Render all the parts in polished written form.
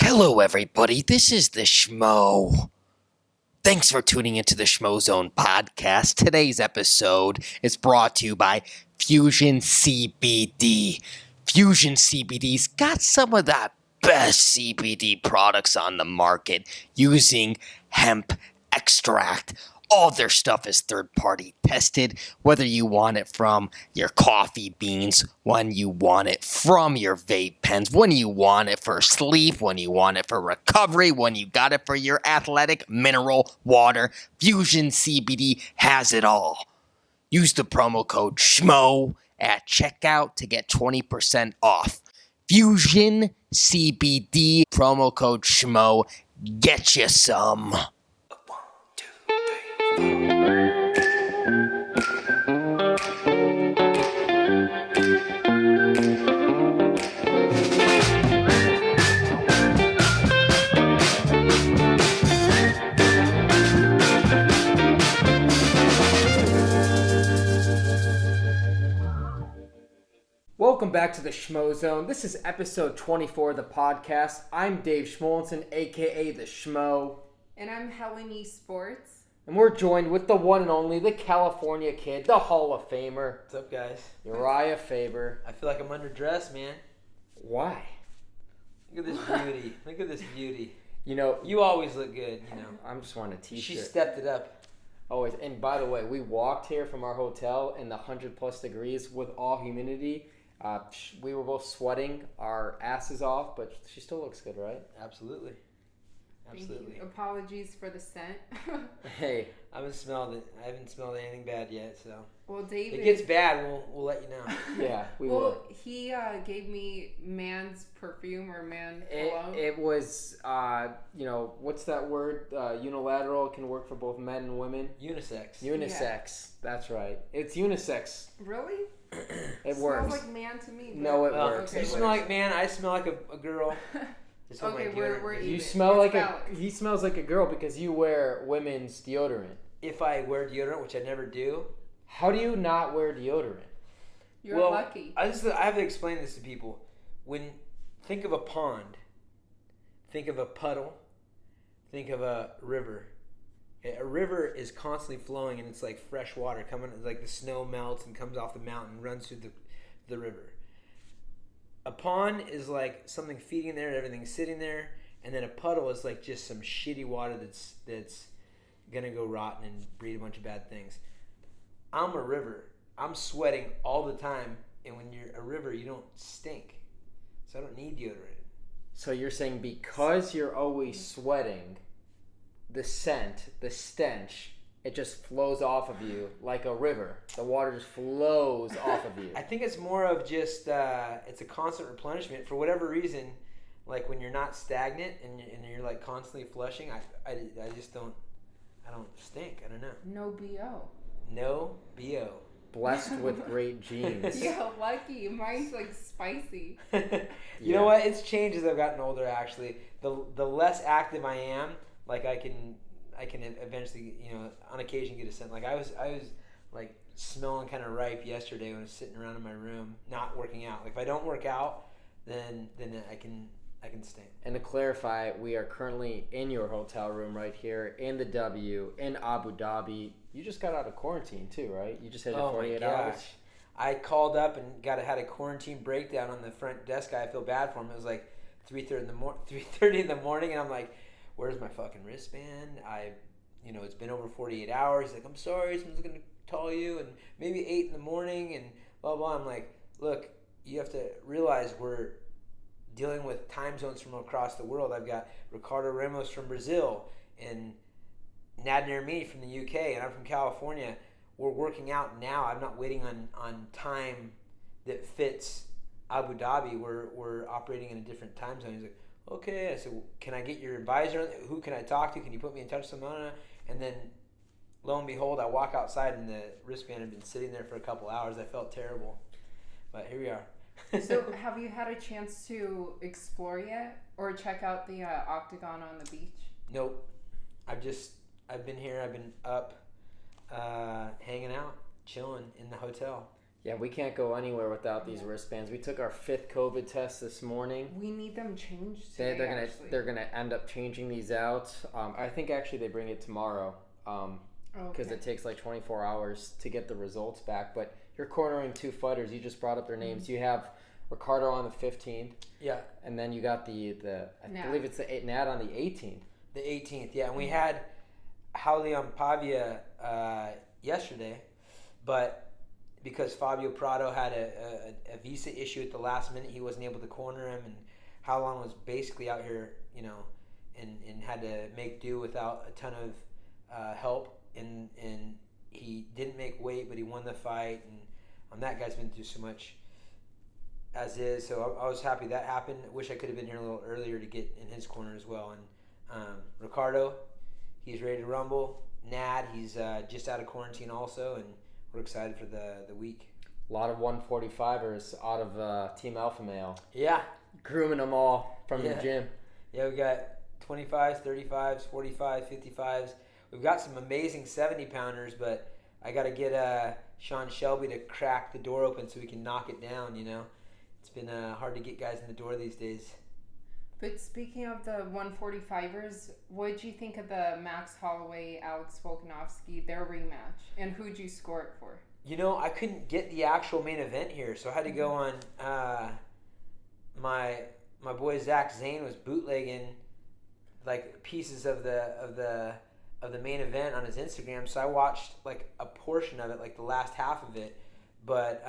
Hello, everybody. This is the Schmo. Thanks for tuning into the Schmozone podcast. Today's episode is brought to you by Fusion CBD. Fusion CBD's got some of the best CBD products on the market using hemp extract. All their stuff is third-party tested, whether you want it from your coffee beans, when you want it from your vape pens, when you want it for sleep, when you want it for recovery, when you got it for your athletic mineral water. Fusion CBD has it all. Use the promo code SCHMO at checkout to get 20% off. Fusion CBD, promo code SCHMO. Get you some. Welcome back to the Schmozone. This is episode 24 of the podcast. I'm Dave Schmulenson, aka the Schmo. And I'm Helen Yee Sports. And we're joined with the one and only, the California kid, the Hall of Famer. What's up, guys? Uriah Faber. I feel like I'm underdressed, man. Why? Look at this beauty. Look at this beauty. You know, You always look good, you know. I'm just wearing a t-shirt. She stepped it up. Always. And by the way, we walked here from our hotel in the 100 plus degrees with all humidity. We were both sweating our asses off, but she still looks good, right? Absolutely. Absolutely. Apologies for the scent. Hey. I haven't smelled anything bad yet, so. Well, David. If it gets bad, we'll let you know. Yeah, we well, will. he gave me man's perfume or man cologne. It was, what's that word? Unilateral. It can work for both men and women. Unisex. Unisex. Yeah. That's right. It's unisex. Really? It works. Smells like man to me. No, it works. Okay, you smell like man. I smell like a girl. Okay, we're even. You smell like he smells like a girl because you wear women's deodorant. If I wear deodorant, which I never do. How do you not wear deodorant? You're lucky. I have to explain this to people. Think of a pond, think of a puddle, think of a river. Okay, a river is constantly flowing, and it's like fresh water coming. Like the snow melts and comes off the mountain, runs through the river. A pond is like something feeding there, everything's sitting there, and then a puddle is like just some shitty water that's gonna go rotten and breed a bunch of bad things. I'm a river. I'm sweating all the time, and when you're a river, you don't stink, so I don't need deodorant. So you're saying because you're always sweating, the scent, the stench, it just flows off of you like a river. The water just flows off of you. I think it's more of just it's a constant replenishment for whatever reason. Like when you're not stagnant and you're like constantly flushing, I just don't stink. I don't know. No BO. No BO. Blessed with great genes. Yeah, lucky. Mine's like spicy. You know what? It's changed as I've gotten older. Actually, the less active I am, like I can eventually, on occasion get a scent. Like I was like smelling kind of ripe yesterday when I was sitting around in my room, not working out. Like if I don't work out, then I can stink. And to clarify, we are currently in your hotel room right here in the W in Abu Dhabi. You just got out of quarantine too, right? You just had your 48 hours. I called up and had a quarantine breakdown on the front desk guy. I feel bad for him. It was like 3:30 in the morning, and I'm like, where's my fucking wristband? It's been over 48 hours. He's like, I'm sorry, someone's going to call you, and maybe 8 in the morning, and blah, blah. I'm like, look, you have to realize we're dealing with time zones from across the world. I've got Ricardo Ramos from Brazil, and Narimani from the UK, and I'm from California. We're working out now. I'm not waiting on time that fits Abu Dhabi. We're operating in a different time zone. He's like, okay. I said, can I get your advisor? Who can I talk to? Can you put me in touch with someone? And then, lo and behold, I walk outside and the wristband had been sitting there for a couple hours. I felt terrible. But here we are. So have you had a chance to explore yet? Or check out the Octagon on the beach? Nope. I've been here. I've been up, hanging out, chilling in the hotel. Yeah, we can't go anywhere without these wristbands. We took our 5th COVID test this morning. We need them changed They're today, gonna actually. they're gonna end up changing these out. I think actually they bring it tomorrow. Because it takes like 24 hours to get the results back. But you're cornering 2 fighters. You just brought up their names. You have Ricardo on the 15th. Yeah. And then you got the I believe it's the Nat on the 18th. The 18th, yeah. And we had Holloway on Pavia yesterday, but because Fabio Prado had a visa issue at the last minute, he wasn't able to corner him, and Howlon was basically out here, and had to make do without a ton of help, and he didn't make weight, but he won the fight, and that guy's been through so much as is, so I was happy that happened. I wish I could have been here a little earlier to get in his corner as well. And Ricardo, he's ready to rumble. Nad, he's just out of quarantine also, and we're excited for the week. A lot of 145ers out of Team Alpha Male. Yeah. Grooming them all from the gym. Yeah, we got 25s, 35s, 45s, 55s. We've got some amazing 70-pounders, but I got to get Sean Shelby to crack the door open so we can knock it down, It's been hard to get guys in the door these days. But speaking of the 145ers, what did you think of the Max Holloway, Alex Volkanovski, their rematch? And who'd you score it for? I couldn't get the actual main event here, so I had to go on. My boy Zach Zane was bootlegging like pieces of the main event on his Instagram, so I watched like a portion of it, like the last half of it, but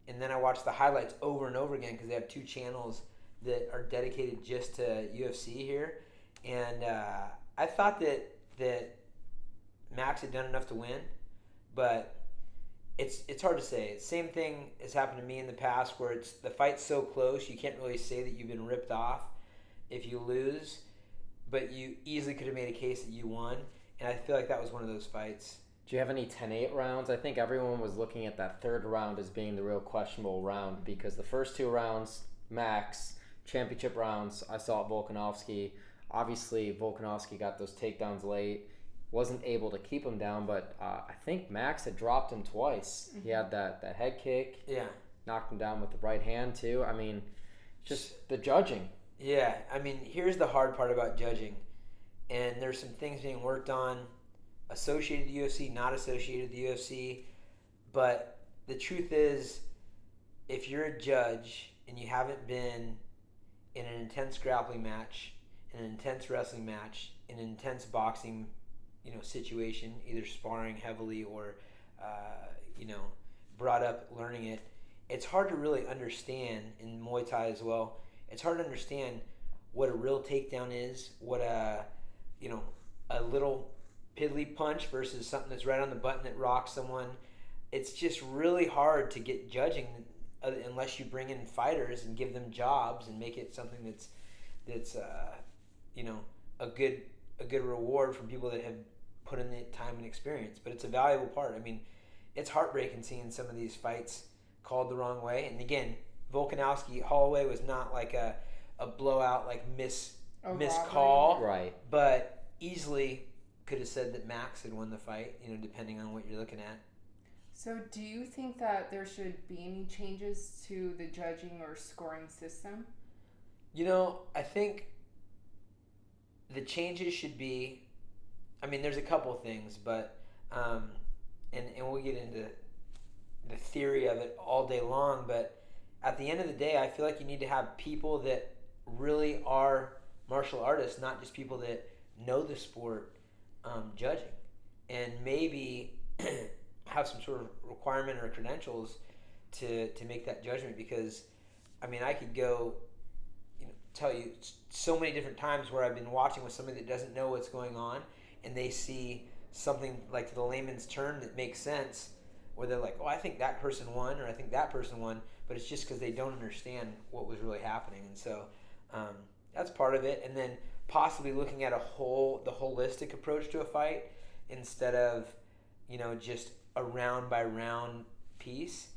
and then I watched the highlights over and over again because they have 2 channels that are dedicated just to UFC here, and I thought that Max had done enough to win, but it's hard to say. Same thing has happened to me in the past where it's the fight's so close you can't really say that you've been ripped off if you lose, but you easily could have made a case that you won, and I feel like that was one of those fights. Do you have any 10-8 rounds? I think everyone was looking at that 3rd round as being the real questionable round because the first 2 rounds, Max, championship rounds, I saw it Volkanovski. Obviously, Volkanovski got those takedowns late, wasn't able to keep him down, but I think Max had dropped him twice. Mm-hmm. He had that head kick. Yeah. Knocked him down with the right hand, too. I mean, just the judging. Yeah, I mean, here's the hard part about judging. And there's some things being worked on, associated to the UFC, not associated to the UFC. But the truth is, if you're a judge and you haven't been in an intense grappling match, in an intense wrestling match, in an intense boxing, situation, either sparring heavily or, brought up learning it, it's hard to really understand, in Muay Thai as well, it's hard to understand what a real takedown is, what a little piddly punch versus something that's right on the button that rocks someone. It's just really hard to get judging unless you bring in fighters and give them jobs and make it something that's a good reward from people that have put in the time and experience. But it's a valuable part. I mean, it's heartbreaking seeing some of these fights called the wrong way. And again, Volkanovski, Holloway was not like a blowout, like missed call, right? But easily could have said that Max had won the fight, depending on what you're looking at. So do you think that there should be any changes to the judging or scoring system? I think the changes should be, there's a couple of things, but, and we'll get into the theory of it all day long, but at the end of the day, I feel like you need to have people that really are martial artists, not just people that know the sport, judging, and maybe have some sort of requirement or credentials to make that judgment, because I could go tell you so many different times where I've been watching with somebody that doesn't know what's going on and they see something like the layman's term that makes sense, where they're like, oh, I think that person won, or I think that person won, but it's just because they don't understand what was really happening. And so that's part of it. And then possibly looking at the holistic approach to a fight instead of just a round by round piece.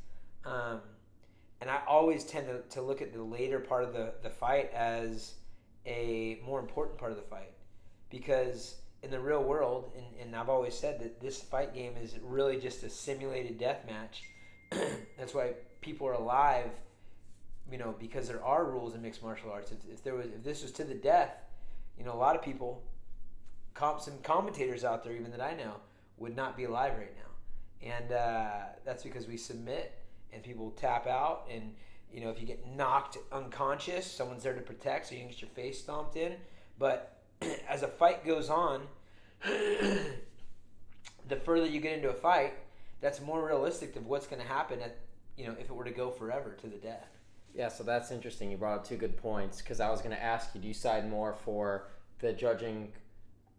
And I always tend to look at the later part of the fight as a more important part of the fight, because in the real world, and I've always said that this fight game is really just a simulated death match that's why people are alive, because there are rules in mixed martial arts. If this was to the death, a lot of people, some commentators out there even that I know, would not be alive right now. And that's because we submit and people tap out. And, if you get knocked unconscious, someone's there to protect so you can get your face stomped in. But as a fight goes on, the further you get into a fight, that's more realistic of what's going to happen if it were to go forever to the death. Yeah, so that's interesting. You brought up two good points, because I was going to ask you, do you side more for the judging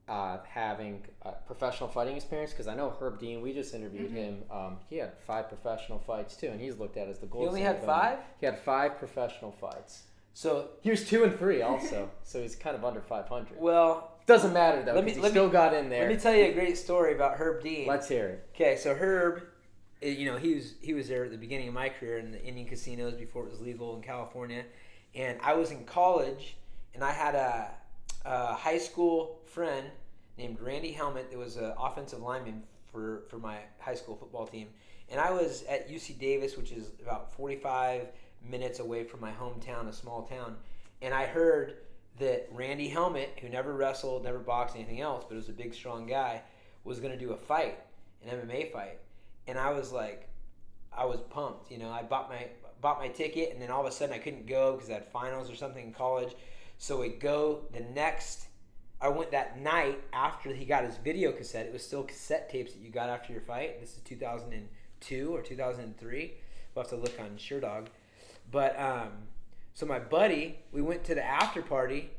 having a professional fighting experience? Because I know Herb Dean, we just interviewed him. He had 5 professional fights too, and he's looked at as the gold He only standard. had 5? He had 5 professional fights. So he was 2-3 also, so he's kind of under 500. Well, doesn't matter though, because he still got in there. Let me tell you a great story about Herb Dean. Let's hear it. Okay, so Herb, he was there at the beginning of my career in the Indian casinos before it was legal in California, and I was in college, and I had a high school friend named Randy Helmet that was an offensive lineman for my high school football team, and I was at UC Davis, which is about 45 minutes away from my hometown, a small town, and I heard that Randy Helmet, who never wrestled, never boxed, anything else, but was a big, strong guy, was going to do a fight, an MMA fight. And I was pumped. I bought my ticket, and then all of a sudden I couldn't go because I had finals or something in college. So I went that night after he got his video cassette. It was still cassette tapes that you got after your fight. This is 2002 or 2003. We'll have to look on SureDog. But so my buddy, we went to the after party,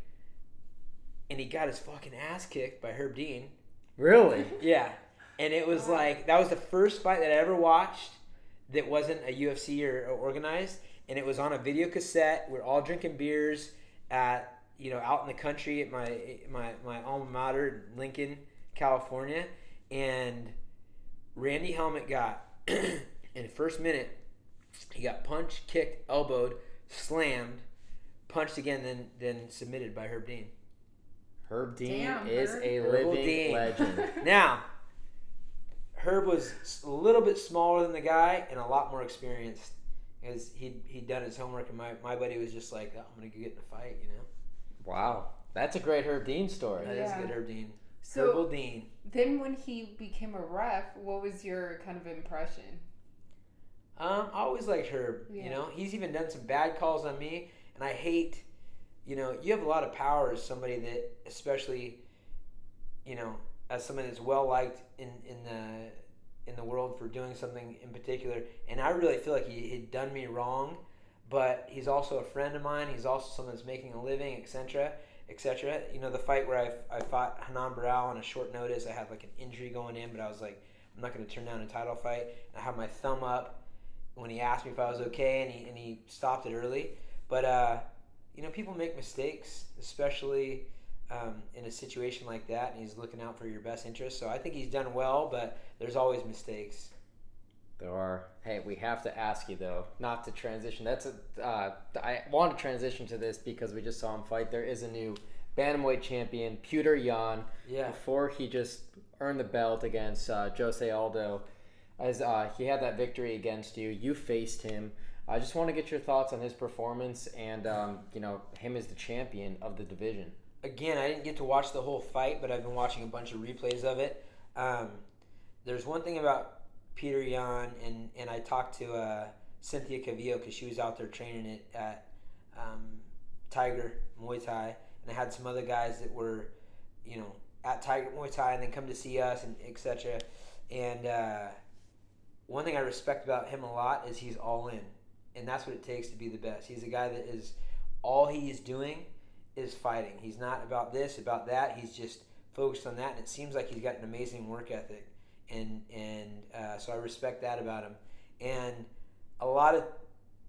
and he got his fucking ass kicked by Herb Dean. Really? Yeah. And it was that was the first fight that I ever watched that wasn't a UFC or organized, and it was on a video cassette. We're all drinking beers at out in the country at my alma mater, Lincoln, California, and Randy Helmet got in the first minute. He got punched, kicked, elbowed, slammed, punched again, then submitted by Herb Dean. Herb Dean Damn, is Herb. a Herb living Dean. legend. Now, Herb was a little bit smaller than the guy and a lot more experienced, because he'd done his homework, and my buddy was just like, I'm going to get in a fight, Wow. That's a great Herb Dean story. That is a good Herb Dean. So Herbal Dean. then when he became a ref, what was your kind of impression? I always liked Herb. Yeah. He's even done some bad calls on me, and I hate, you have a lot of power as somebody that, especially, as somebody that's well liked in the world for doing something in particular, and I really feel like he had done me wrong, but he's also a friend of mine. He's also someone that's making a living, etc., etc. The fight where I fought Hanan Baral on a short notice, I had like an injury going in, but I was like, I'm not going to turn down a title fight. And I had my thumb up when he asked me if I was okay, and he stopped it early. But people make mistakes, especially in a situation like that, and he's looking out for your best interest. So I think he's done well, but there's always mistakes. There are. Hey, we have to ask you though, not to transition. I want to transition to this because we just saw him fight. There is a new bantamweight champion, Petr Yan. Yeah. Before he just earned the belt against Jose Aldo, as he had that victory against you. You faced him. I just want to get your thoughts on his performance and him as the champion of the division. Again, I didn't get to watch the whole fight, but I've been watching a bunch of replays of it. There's one thing about Petr Yan, and I talked to Cynthia Cavillo because she was out there training it at Tiger Muay Thai, and I had some other guys that were, at Tiger Muay Thai and then come to see us and etc. And one thing I respect about him a lot is he's all in, and that's what it takes to be the best. He's a guy that is all he is doing is fighting. He's not about this, about that. He's just focused on that, and it seems like he's got an amazing work ethic. And so I respect that about him. And a lot of,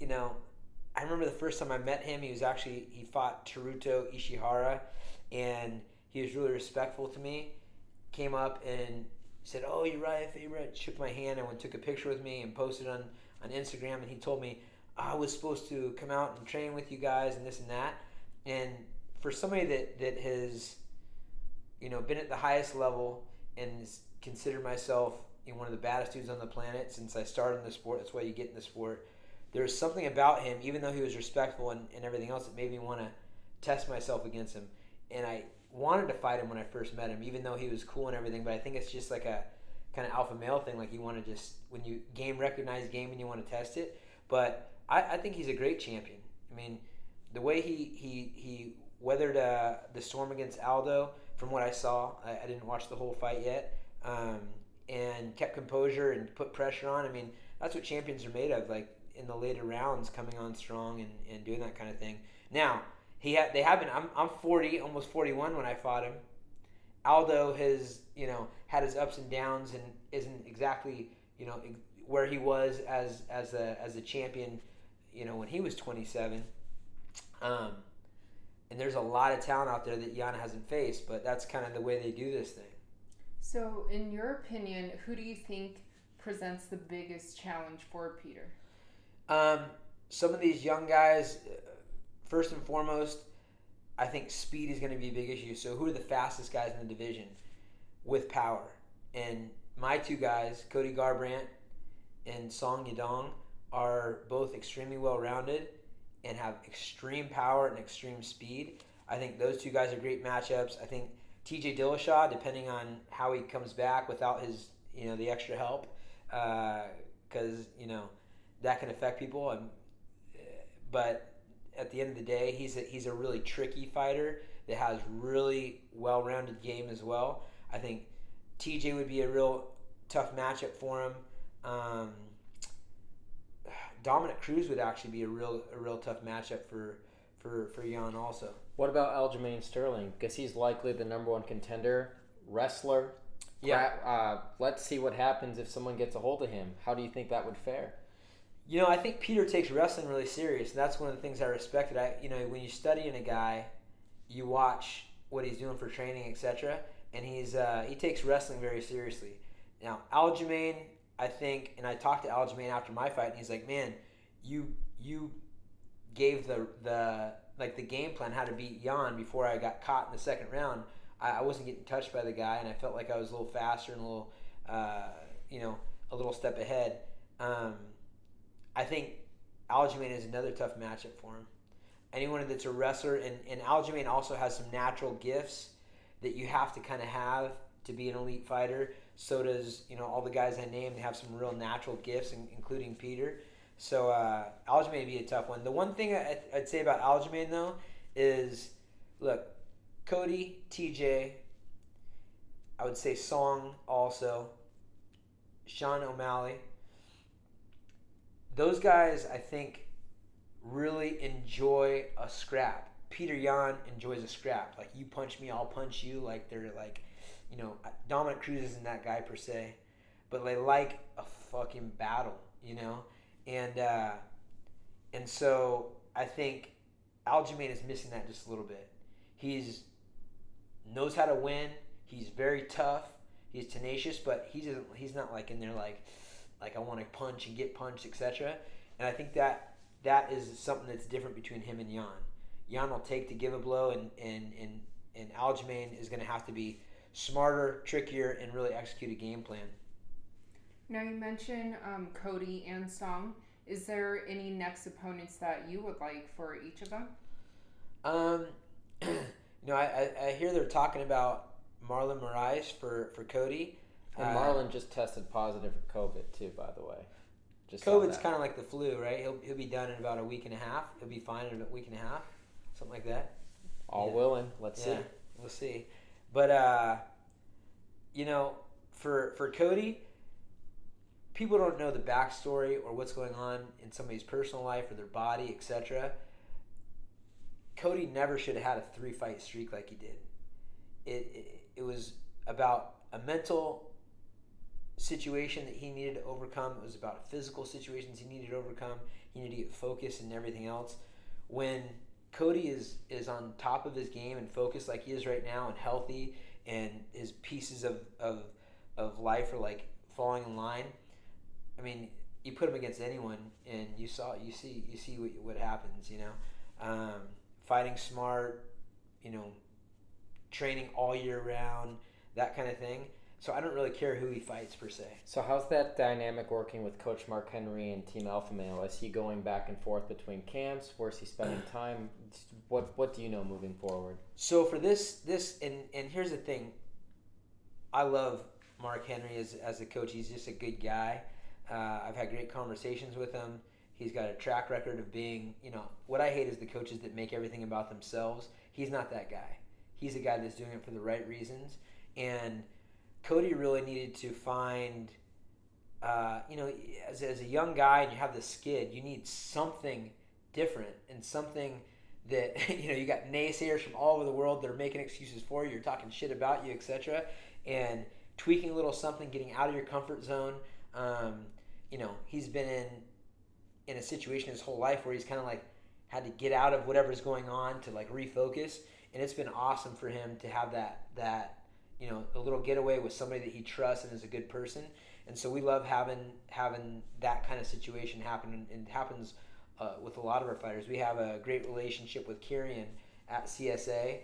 I remember the first time I met him, he fought Teruto Ishihara, and he was really respectful to me. Came up and said, "Oh, Urijah Faber," shook my hand and took a picture with me and posted on Instagram. And he told me I was supposed to come out and train with you guys and this and that. And for somebody that has, been at the highest level and consider myself one of the baddest dudes on the planet since I started in the sport. That's why you get in the sport. There was something about him, even though he was respectful and everything else, that made me want to test myself against him. And I wanted to fight him when I first met him, even though he was cool and everything. But I think it's just like a kind of alpha male thing. Like you want to just, when you recognize game and you want to test it. But I think he's a great champion. I mean, the way he weathered the storm against Aldo, from what I saw, I didn't watch the whole fight yet, and kept composure and put pressure on. I mean, that's what champions are made of, like in the later rounds, coming on strong and doing that kind of thing. Now, they have been, I'm 40, almost 41 when I fought him. Aldo has, had his ups and downs and isn't exactly, where he was as a champion, when he was 27. And there's a lot of talent out there that Yan hasn't faced, but that's kind of the way they do this thing. So, in your opinion, who do you think presents the biggest challenge for Peter? Some of these young guys, first and foremost, I think speed is going to be a big issue. So who are the fastest guys in the division with power? And my two guys, Cody Garbrandt and Song Yadong, are both extremely well-rounded and have extreme power and extreme speed. I think those two guys are great matchups. I think TJ Dillashaw, depending on how he comes back without his, the extra help, because, that can affect people. But at the end of the day, he's a really tricky fighter that has really well-rounded game as well. I think TJ would be a real tough matchup for him. Dominic Cruz would actually be a real tough matchup for Yan also. What about Aljamain Sterling? Because he's likely the number one contender, wrestler. Yeah. Let's see what happens if someone gets a hold of him. How do you think that would fare? I think Peter takes wrestling really serious, and that's one of the things I respected. When you study in a guy, you watch what he's doing for training, etc., and he takes wrestling very seriously. Now, Aljamain, I think, and I talked to Aljamain after my fight, and he's like, "Man, you gave the game plan how to beat Yan before I got caught in the second round. I wasn't getting touched by the guy, and I felt like I was a little faster and a little step ahead." I think Aljamain is another tough matchup for him. Anyone that's a wrestler, and Aljamain also has some natural gifts that you have to kind of have to be an elite fighter. So does, all the guys I named have some real natural gifts, including Peter. So Aljamain would be a tough one. The one thing I'd say about Aljamain, though, is, look, Cody, TJ, I would say Song also, Sean O'Malley. Those guys, I think, really enjoy a scrap. Peter Yan enjoys a scrap. Like, you punch me, I'll punch you. Like, they're like, Dominic Cruz isn't that guy per se, but they like a fucking battle, And so I think Aljamain is missing that just a little bit. He's knows how to win. He's very tough. He's tenacious, but he's not like in there like I want to punch and get punched, etc. And I think that is something that's different between him and Yan. Yan will take to give a blow, and Aljamain is going to have to be smarter, trickier, and really execute a game plan. Now, you mentioned Cody and Song. Is there any next opponents that you would like for each of them? I hear they're talking about Marlon Moraes for Cody. And Marlon just tested positive for COVID too, by the way. COVID's kind of like the flu, right? He'll be done in about a week and a half. He'll be fine in a week and a half, something like that. All willing. Let's see. We'll see. But for Cody, people don't know the backstory or what's going on in somebody's personal life or their body, etc. Cody never should have had a 3-fight streak like he did. It was about a mental situation that he needed to overcome. It was about physical situations he needed to overcome. He needed to get focused and everything else. When Cody is on top of his game and focused like he is right now and healthy, and his pieces of life are like falling in line, I mean, you put him against anyone and you see what happens, fighting smart, training all year round, that kind of thing. So I don't really care who he fights per se. So how's that dynamic working with Coach Mark Henry and Team Alpha Male? Is he going back and forth between camps? Where's he spending time? What do you know moving forward? So for this and here's the thing. I love Mark Henry as a coach. He's just a good guy. I've had great conversations with him. He's got a track record of being, what I hate is the coaches that make everything about themselves. He's not that guy. He's a guy that's doing it for the right reasons. And Cody really needed to find, as a young guy and you have the skid, you need something different and something that, you got naysayers from all over the world that are making excuses for you, you're talking shit about you, etc. And tweaking a little something, getting out of your comfort zone. He's been in a situation his whole life where he's kind of like had to get out of whatever's going on to like refocus. And it's been awesome for him to have that a little getaway with somebody that he trusts and is a good person. And so we love having that kind of situation happen, and it happens with a lot of our fighters. We have a great relationship with Kieran at CSA.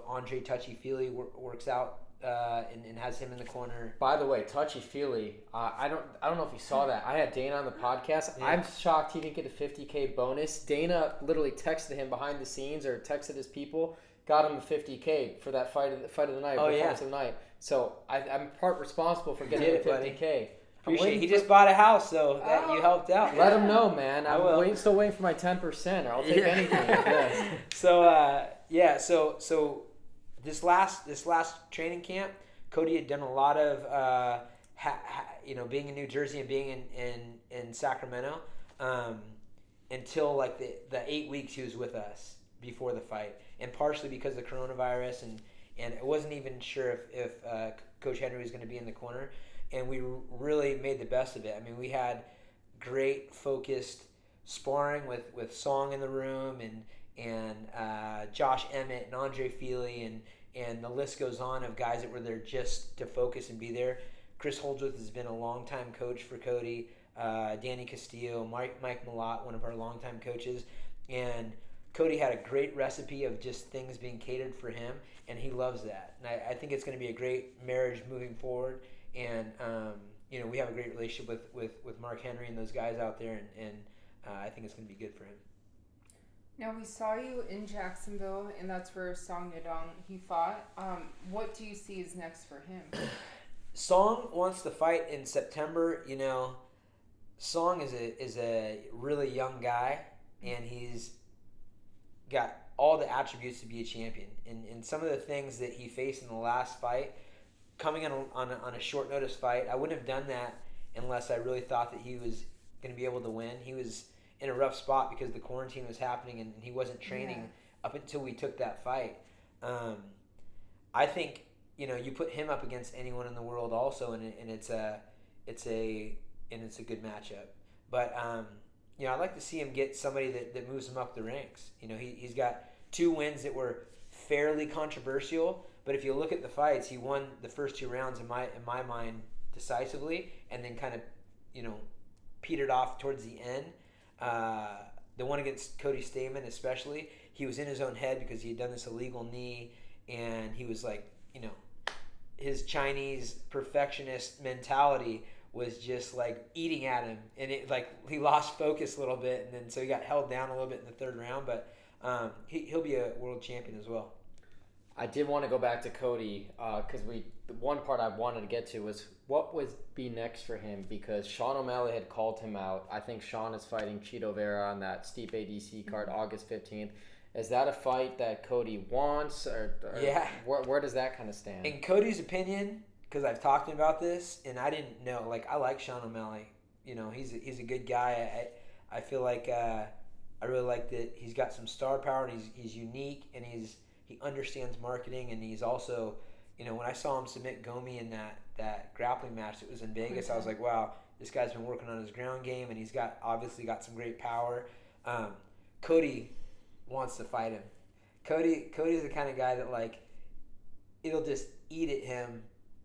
Andre Touchy-Feely works out and has him in the corner. By the way, Touchy-Feely, I don't know if you saw that. I had Dana on the podcast. Yeah. I'm shocked he didn't get a $50K bonus. Dana literally texted him behind the scenes or texted his people. Got him a $50K for that fight of the night. Performance of the night. So I'm part responsible for getting him $50K. Appreciate it. He just bought a house, so that you helped out. Let him know, man. I'm still waiting for my 10%, or I'll take anything. Yeah. So this last training camp, Cody had done a lot of being in New Jersey and being in Sacramento until like the 8 weeks he was with us before the fight. And partially because of coronavirus, and I wasn't even sure if Coach Henry was going to be in the corner, and we really made the best of it. I mean, we had great focused sparring with Song in the room, and Josh Emmett and Andre Feely, and the list goes on of guys that were there just to focus and be there. Chris Holdsworth has been a longtime coach for Cody, Danny Castillo, Mike Malott, one of our longtime coaches, and Cody had a great recipe of just things being catered for him, and he loves that. And I think it's going to be a great marriage moving forward. And we have a great relationship with Mark Henry and those guys out there, and I think it's going to be good for him. Now, we saw you in Jacksonville, and that's where Song Yadong he fought. What do you see is next for him? Song wants to fight in September. Song is a really young guy, and he's got all the attributes to be a champion. And some of the things that he faced in the last fight, coming on a short notice fight, I wouldn't have done that unless I really thought that he was going to be able to win. He was in a rough spot because the quarantine was happening and he wasn't training up until we took that fight. I think you put him up against anyone in the world also, and it's a good matchup. But I'd like to see him get somebody that moves him up the ranks. He's got 2 wins that were fairly controversial, but if you look at the fights, he won the first 2 rounds in my mind decisively, and then kind of petered off towards the end. The one against Cody Stamen especially, he was in his own head because he had done this illegal knee, and he was like, his Chinese perfectionist mentality was just like eating at him, and it like he lost focus a little bit, and then so he got held down a little bit in the 3rd round, but he'll be a world champion as well. I did want to go back to Cody because the one part I wanted to get to was what would be next for him, because Sean O'Malley had called him out. I think Sean is fighting Chito Vera on that Stipe DC card August 15th. Is that a fight that Cody wants, or yeah? Where does that kind of stand? In Cody's opinion, because I've talked to him about this, and I didn't know. Like, I like Sean O'Malley. He's a good guy. I feel like I really like that he's got some star power, and he's unique, and he understands marketing, and he's also, when I saw him submit Gomi in that grappling match that was in Vegas, I was like, wow, this guy's been working on his ground game, and he's obviously got some great power. Cody wants to fight him. Cody's the kind of guy that like it'll just eat at him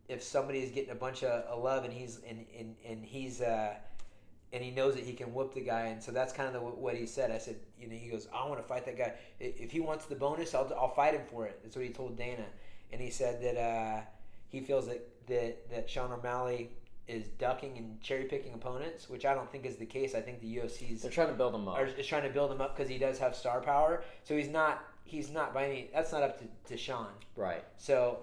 if somebody is getting a bunch of love and he's and he knows that he can whoop the guy, and so that's kind of what he said. I said, he goes, I want to fight that guy. If he wants the bonus, I'll fight him for it. That's what he told Dana, and he said that he feels that Sean O'Malley is ducking and cherry picking opponents, which I don't think is the case. I think the UFC's They're trying to build him up. is trying to build him up because he does have star power. So he's not by any. That's not up to Sean. Right. So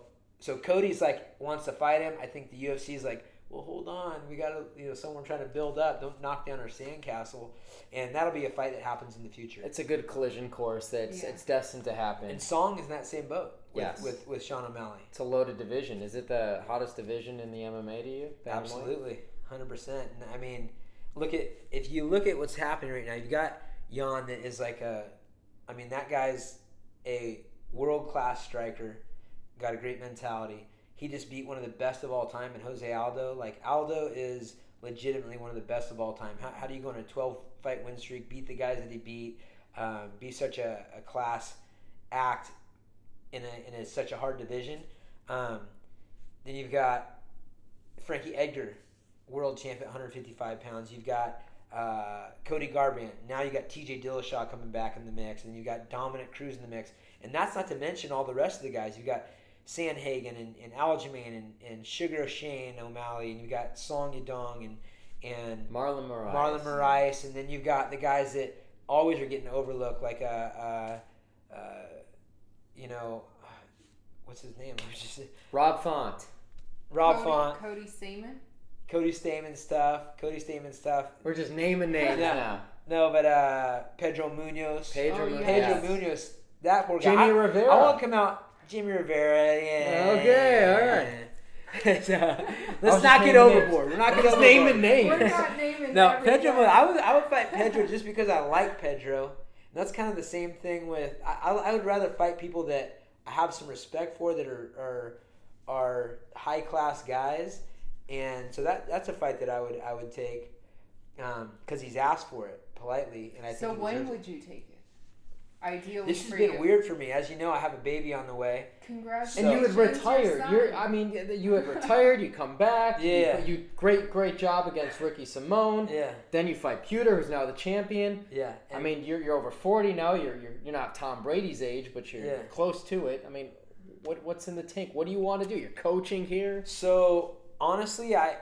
Cody's like wants to fight him. I think the UFC's like, well, hold on, we gotta someone trying to build up. Don't knock down our sandcastle, and that'll be a fight that happens in the future. It's a good collision course that's it's destined to happen. And Song is in that same boat. Yes. With Sean O'Malley. It's a loaded division. Is it the hottest division in the MMA to you? Absolutely, 100%. And I mean, if you look at what's happening right now, you've got Yan that is like that guy's a world-class striker, got a great mentality. He just beat one of the best of all time in Jose Aldo. Like, Aldo is legitimately one of the best of all time. How do you go on a 12-fight win streak, beat the guys that he beat, be such a class act in such a hard division? Then you've got Frankie Edgar, world champion, 155 pounds. You've got Cody Garbrandt. Now you got TJ Dillashaw coming back in the mix, and you got Dominic Cruz in the mix. And that's not to mention all the rest of the guys. You've got Sandhagen and Aljamain and Sugar Shane O'Malley, and you've got Song Yadong and Marlon Moraes. Moraes, and then you've got the guys that always are getting overlooked, like what's his name? Rob Font. Cody Stamen. Cody Stamen stuff. We're just naming names now. No, but Pedro Munhoz. Pedro Munhoz. That poor guy. Jimmy Rivera. I want to come out. Jimmy Rivera. Yeah. Okay. All right. Let's not get overboard. We're not just naming names. We're not naming. No, Pedro. I would fight Pedro just because I like Pedro. And that's kind of the same thing with. I would rather fight people that I have some respect for, that are high class guys, and so that's a fight that I would take because he's asked for it politely, and I think. So when would you take it? Ideally, this has been weird for me. As you know, I have a baby on the way. Congratulations! And you had retired. You had retired. You come back. Yeah. You great job against Ricky Simone. Yeah. Then you fight Pewter, who's now the champion. Yeah. I mean, you're over 40 now. You're not Tom Brady's age, but you're close to it. I mean, what's in the tank? What do you want to do? You're coaching here. So honestly, I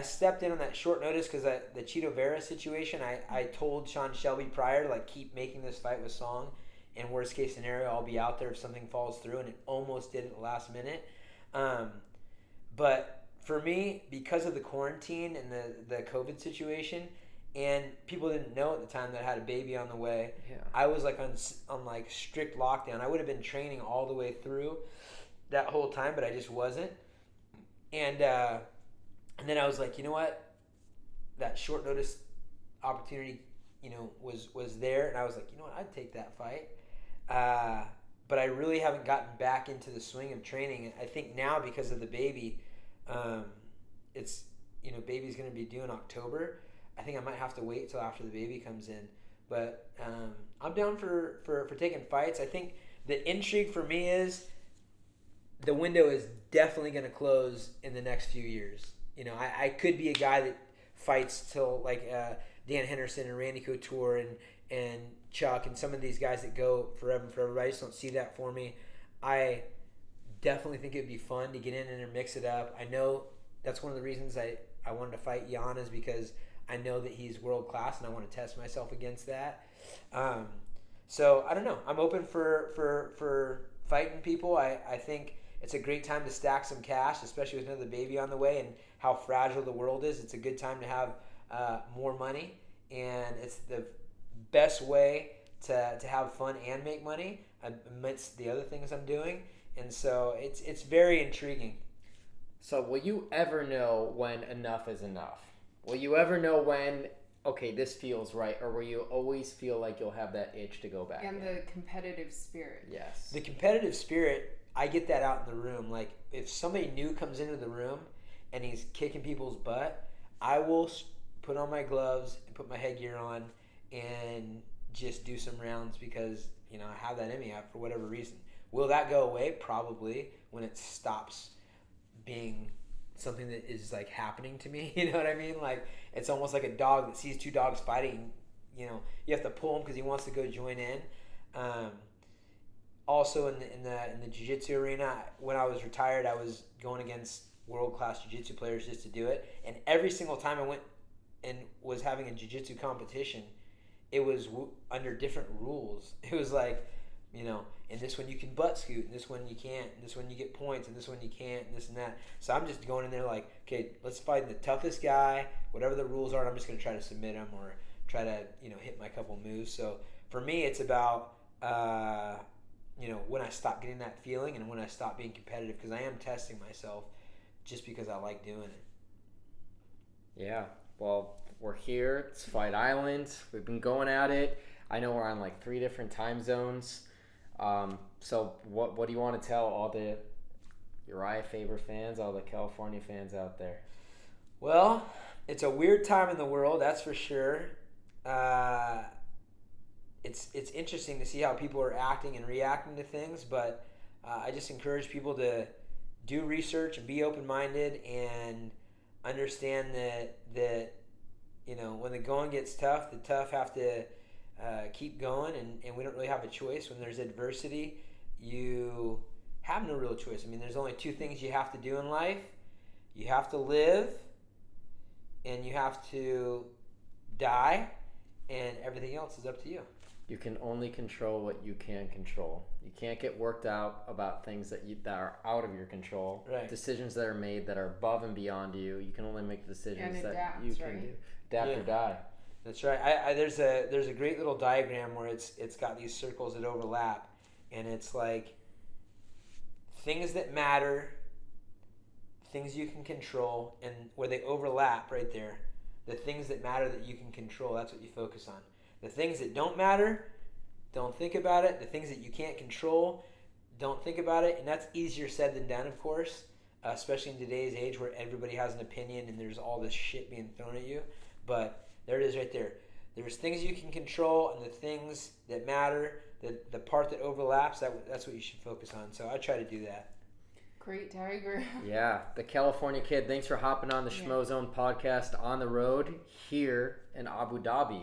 stepped in on that short notice because the Cheeto Vera situation. I told Sean Shelby prior to keep making this fight with Song. In worst case scenario, I'll be out there if something falls through, and it almost did at the last minute. But for me, because of the quarantine and the COVID situation, and people didn't know at the time that I had a baby on the way, I was on strict lockdown. I would have been training all the way through that whole time, but I just wasn't. And then I was like, you know what? That short notice opportunity, was there, and I was like, you know what? I'd take that fight. But I really haven't gotten back into the swing of training. I think now because of the baby, it's baby's going to be due in October. I think I might have to wait till after the baby comes in. But I'm down for taking fights. I think the intrigue for me is the window is definitely going to close in the next few years. I could be a guy that fights till Dan Henderson and Randy Couture and Chuck and some of these guys that go forever and forever. I just don't see that for me. I definitely think it would be fun to get in and mix it up. I know that's one of the reasons I wanted to fight Yan is because I know that he's world class and I want to test myself against that. So I don't know. I'm open for fighting people. I think it's a great time to stack some cash, especially with another baby on the way and how fragile the world is. It's a good time to have more money, and it's the best way to have fun and make money amidst the other things I'm doing. And so it's very intriguing. So will you ever know when enough is enough? Will you ever know when, okay, this feels right, or will you always feel like you'll have that itch to go back? And the competitive spirit. Yes. The competitive spirit, I get that out in the room. Like, if somebody new comes into the room and he's kicking people's butt, I will put on my gloves and put my headgear on and just do some rounds because, I have that in me for whatever reason. Will that go away? Probably, when it stops being something that is happening to me. You know what I mean? It's almost like a dog that sees two dogs fighting. You have to pull him because he wants to go join in. also in the jiu-jitsu arena. When I was retired, I was going against world-class jiu-jitsu players just to do it. And every single time I went and was having a jiu-jitsu competition, it was under different rules. It was like, you know, in this one you can butt scoot, and this one you can't, and this one you get points, and this one you can't, and this and that. So I'm just going in there like, okay, let's fight the toughest guy, whatever the rules are, and I'm just going to try to submit him or try to, you know, hit my couple moves. So for me, it's about, you know, when I stop getting that feeling and when I stop being competitive, because I am testing myself just because I like doing it. Yeah, well, we're here. It's Fight Island. We've been going at it. I know we're on like 3 different time zones. So what do you want to tell all the Urijah Faber fans, all the California fans out there? Well, it's a weird time in the world, that's for sure. It's interesting to see how people are acting and reacting to things, but I just encourage people to do research and be open-minded and understand that you know, when the going gets tough, the tough have to keep going, and we don't really have a choice. When there's adversity, you have no real choice. I mean, there's only 2 things you have to do in life. You have to live, and you have to die, and everything else is up to you. You can only control what you can control. You can't get worked out about things that are out of your control. Right. Decisions that are made that are above and beyond you. You can only make decisions that you can right? do. Adapt or die. That's right. There's a great little diagram where it's got these circles that overlap, and it's like things that matter, things you can control, and where they overlap right there, the things that matter that you can control, that's what you focus on. The things that don't matter, don't think about it. The things that you can't control, don't think about it. And that's easier said than done, of course, especially in today's age where everybody has an opinion and there's all this shit being thrown at you. But there it is right there. There's things you can control and the things that matter, the part that overlaps, that's what you should focus on. So I try to do that. Great diagram. Yeah, the California Kid. Thanks for hopping on the Schmozone podcast on the road here in Abu Dhabi.